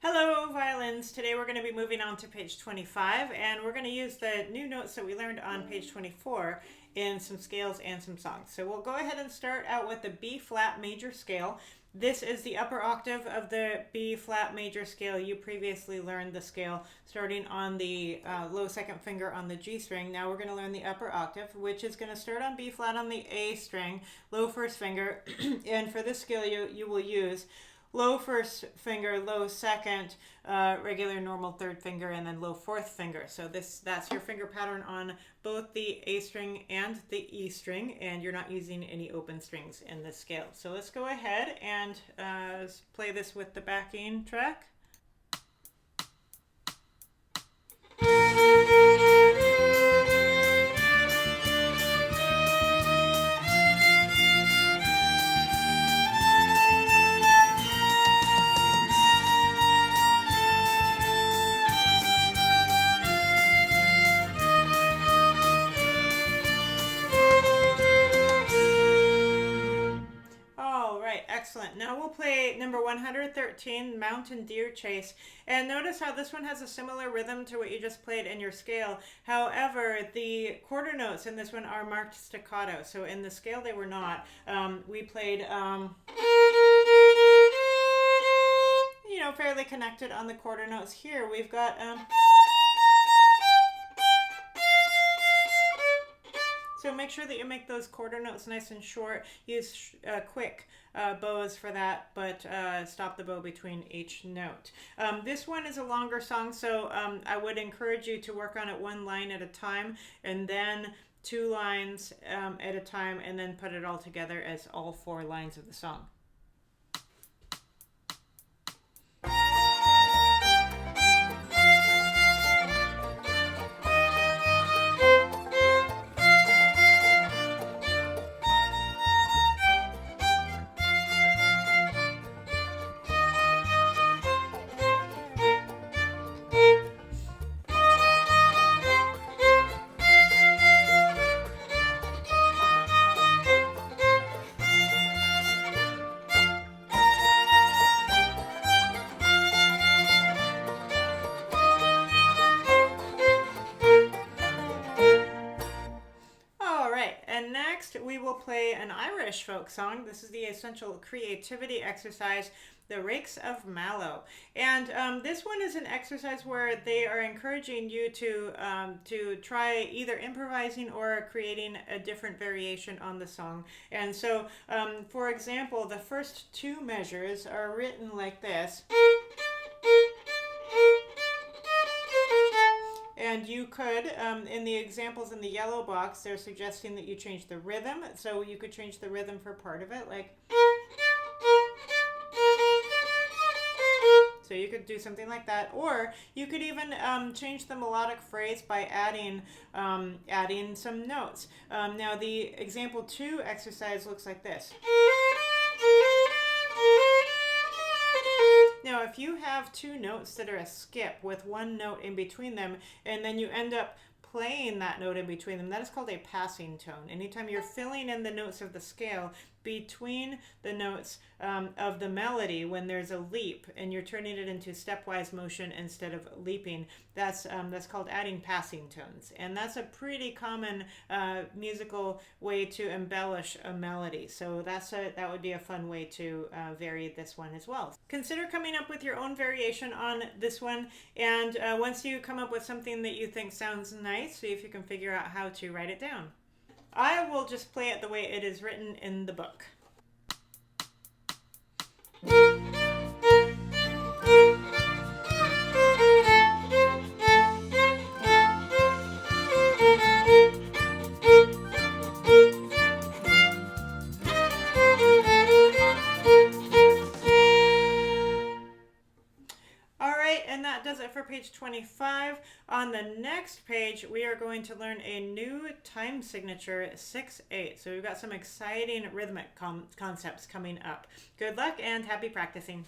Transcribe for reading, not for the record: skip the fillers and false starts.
Hello, violins. Today we're going to be moving on to page 25, and we're going to use the new notes that we learned on page 24 in some scales and some songs. So we'll go ahead and start out with the B flat major scale. This is the upper octave of the B flat major scale. You previously learned the scale starting on the low second finger on the G string. Now we're going to learn the upper octave, which is going to start on B flat on the A string, low first finger, and for this scale you will use low first finger, low second, regular normal third finger, and then low fourth finger. So that's your finger pattern on both the A string and the E string, and you're not using any open strings in this scale. So let's go ahead and play this with the backing track. Excellent. Now we'll play number 113, Mountain Deer Chase. And notice how this one has a similar rhythm to what you just played in your scale. However, the quarter notes in this one are marked staccato. So in the scale they were not. We played, fairly connected on the quarter notes. Here we've got... So make sure that you make those quarter notes nice and short. Use quick bows for that, but stop the bow between each note. This one is a longer song, so I would encourage you to work on it one line at a time, and then two lines at a time, and then put it all together as all four lines of the song. We will play an Irish folk song. This is the essential creativity exercise, the Rakes of Mallow. And this one is an exercise where they are encouraging you to try either improvising or creating a different variation on the song. And so, for example, the first two measures are written like this. And you could, in the examples in the yellow box, they're suggesting that you change the rhythm. So you could change the rhythm for part of it, like... So you could do something like that. Or you could even change the melodic phrase by adding some notes. Now the example 2 exercise looks like this. Now, if you have two notes that are a skip with one note in between them, and then you end up playing that note in between them, that is called a passing tone. Anytime you're filling in the notes of the scale between the notes of the melody when there's a leap and you're turning it into stepwise motion instead of leaping, that's called adding passing tones. And that's a pretty common musical way to embellish a melody. So that would be a fun way to vary this one as well. Consider coming up with your own variation on this one, and once you come up with something that you think sounds nice, see if you can figure out how to write it down. I will just play it the way it is written in the book. And that does it for page 25. On the next page, we are going to learn a new time signature, 6/8. So we've got some exciting rhythmic concepts coming up. Good luck and happy practicing.